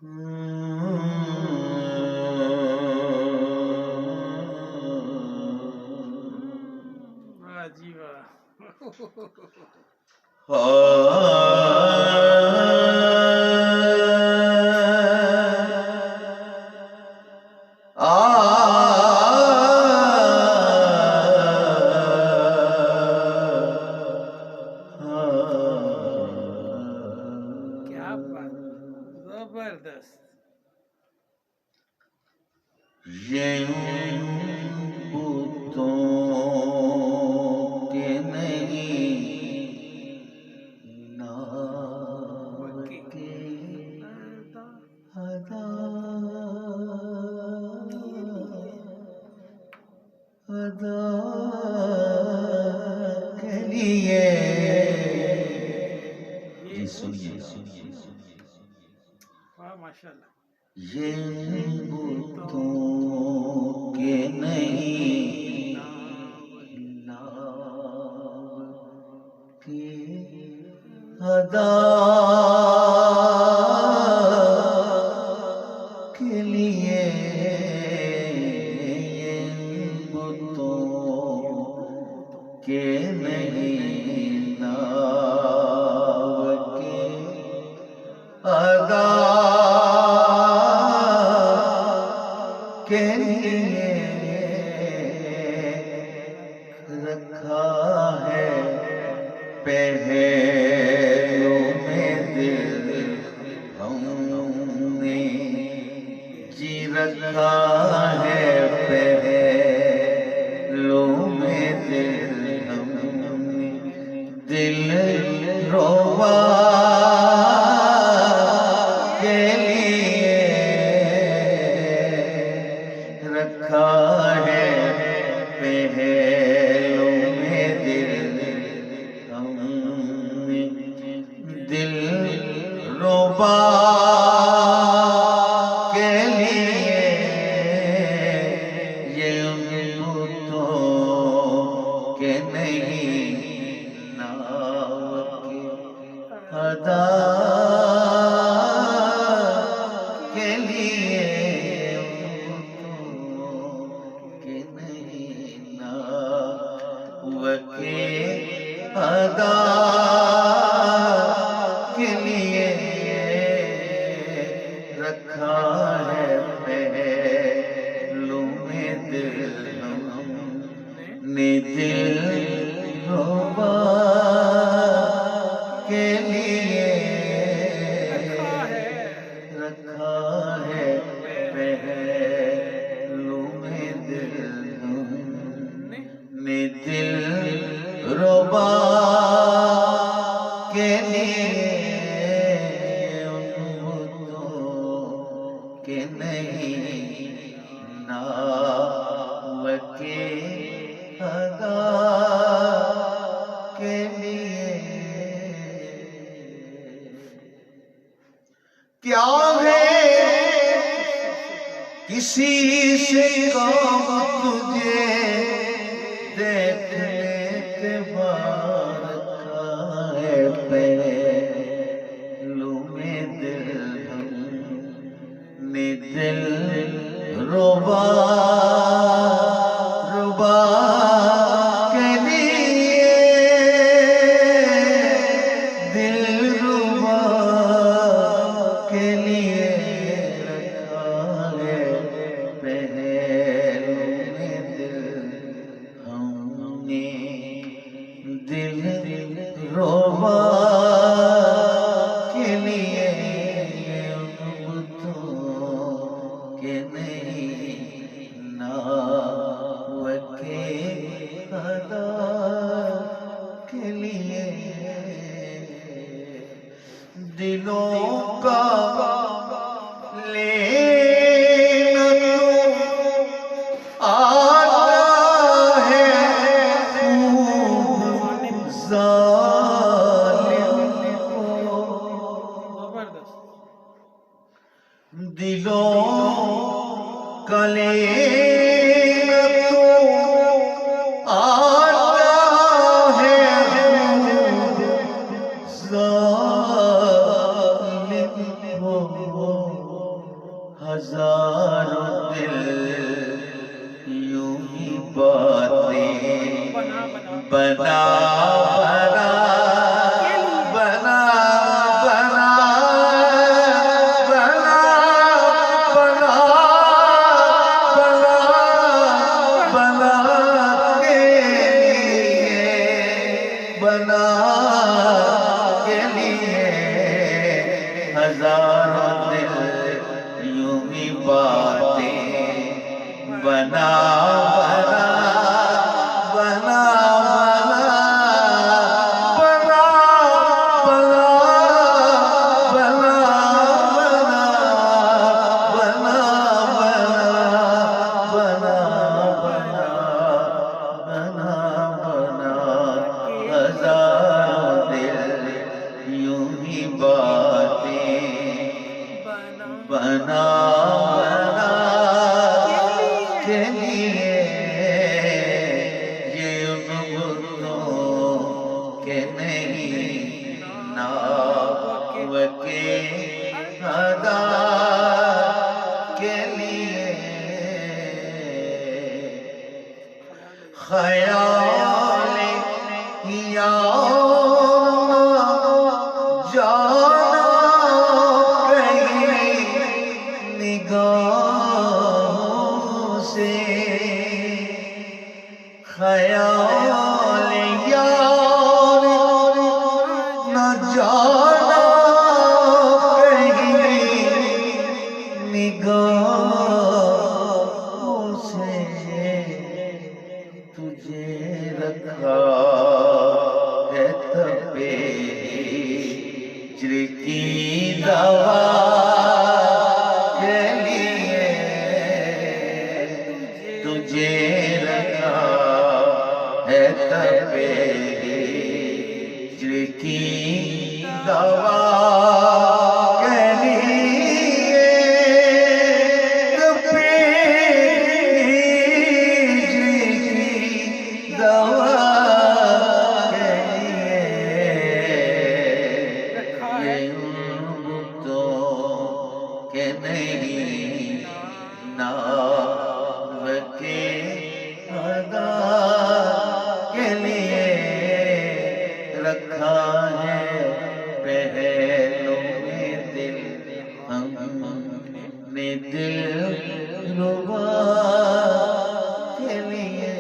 واہ جی واہ کیا بات زبردست واہ ماشاء اللہ یہ بتوں کے نہیں کی ادا کے لیے یہ بتوں کے نہیں ناو کے ادا کے لیے رکھا ہے پہلو میں دل ہم نے جی رکھا ہے پہلو میں دل ہم نے دل روا رکھا ہے پہلو میں دل ہم نے دل ربا کے لیے یہ بتوں کے نہیں ناو کے ادا کے لیے ادا کے لیے رکھا ہے پہلو میں دل ہم نے دل ربا کے لیے رکھا ہے پہلو میں دل ہم نے دل ربا کے لیے ان بتوں کے نہیں ناو کے ادا کے لیے کیا ہے کسی سے کام تجھے دیکھنے کے بعد رکھا ہے پہلو میں دل ہم نے دل ربا کے لیے دل ربا کے لیے رکھا ہے پہلو میں دل ہم نے دل ربا کے لیے ان بتوں کے نہیں ناو کے ادا کے لیے دلوں کا لینا آتا ہے خوب ظالم کو دلوں کا لینا تو آتا ہے خوب ظالم کو ہزاروں دل یوں ہی باتیں بنا بنا بنا بنا بنا بنا بنا بنا کے لیے بنا کے لیے ہزاروں دل یوں ہی باتیں بنا بنا بنا بنا بنا بنا بنا بنا بنا بنا بنا ہزاروں دل یوں ہی باتیں بنا کے لیے یہ ان بتوں کے نہیں ناو کے ادا کے لیے خیال یار جانا کہیں نگاہوں سے خیال یار نہ جانا کہیں نگاہوں سے تجھے رکھا ہے تبے ہجر کی دوا کے لیے تجھے رکھا ہے تبے ہجر کی دوا کے لیے تبے ہجر کی دوا کے لیے یہ ان بتوں کے نہیں ناو کے ادا کے لیے رکھا ہے پہلوں میں دل ہم نے دل ربا کے لیے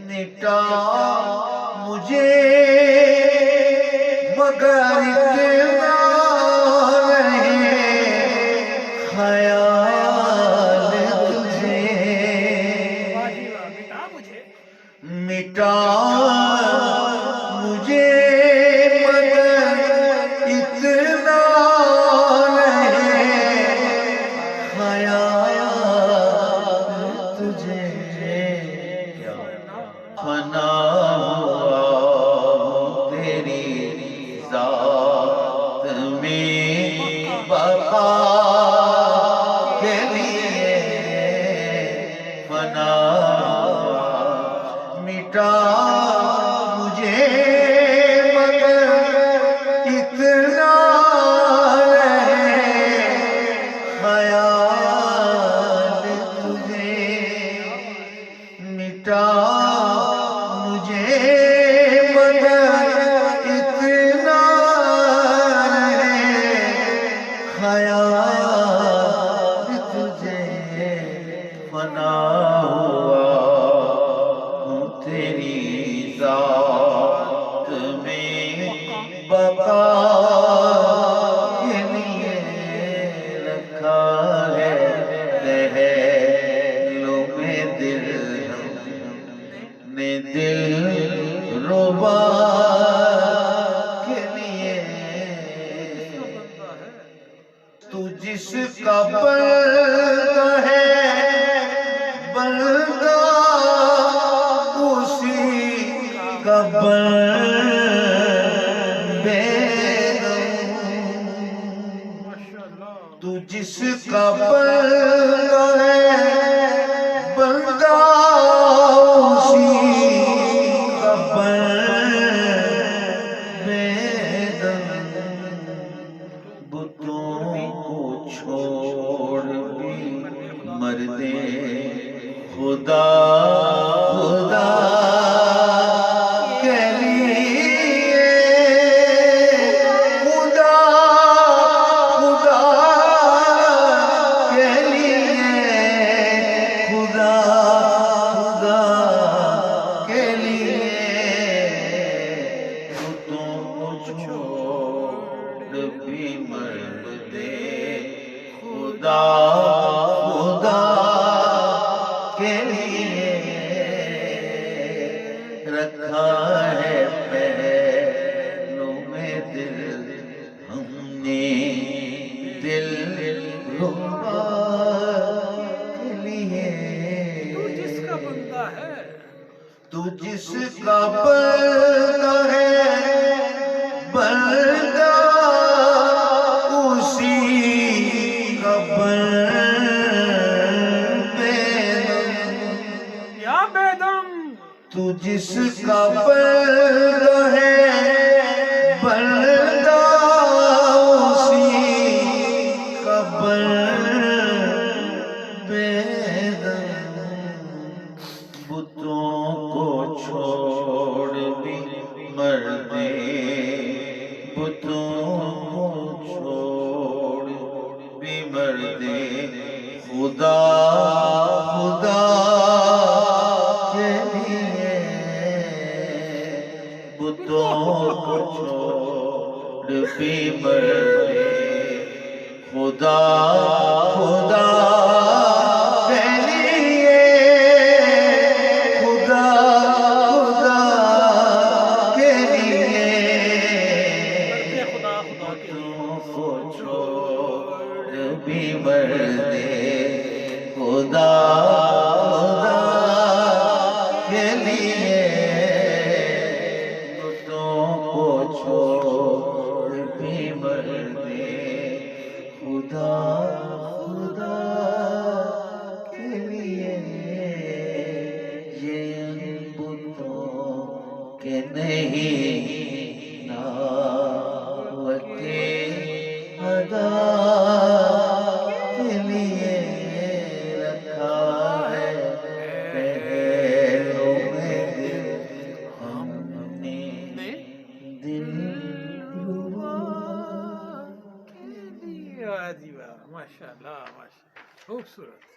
مٹا مجھے مگر اتنا رہے خیال تجھے مٹا مجھے مگر اتنا رہے خیال تجھے فنا ہوا تیری ذات میں بقا کے لیے فنا مٹا مجھے مگر اتنا رہے خیال تجھے مٹا مجھے مگر اتنا رہے خیال تجھے فنا ہوا ہوں تیری ذات میں بقا کے لیے رکھا ہے دہلوں میں دل نے دل ربا کے لیے تو جس کا بندہ ہے بندہ اسی کا بے تو جس کا بندہ ہے بندہ اسی کا بے دم بتوں کو چھوڑ خدا خدا کے لیے خدا خدا کے لیے خدا خدا کے لیے بتوں کو چھوڑ بھی مردے خدا خدا کے لیے رکھا ہے پہلوں میں دل ہم نے دل ربا کے لیے تو جس کا بندہ ہے تو جس کا بندہ ہے بندہ اسی کا یا بیدم تو جس کا بندہ ہے بندہ اسی کا بتوں کو چھوڑ بھی مردے بتوں کو چھوڑ بھی مردے خدا خدا کے لیے بتوں کو چھوڑ بھی مردے خدا خدا کے لیے خدا خدا کے لیے خدا خدا کے بتوں کو چھوڑ بھی مردے خدا خدا کے لیے بتوں کو چھوڑ بھی مردے خدا خدا کے لیے یہ بتوں کے نہیں ناوت خدا کے لیے رکھا ہے پہلوں میں دل ہم نے دل ربا واہ جی واہ ماشاء اللہ خوبصورت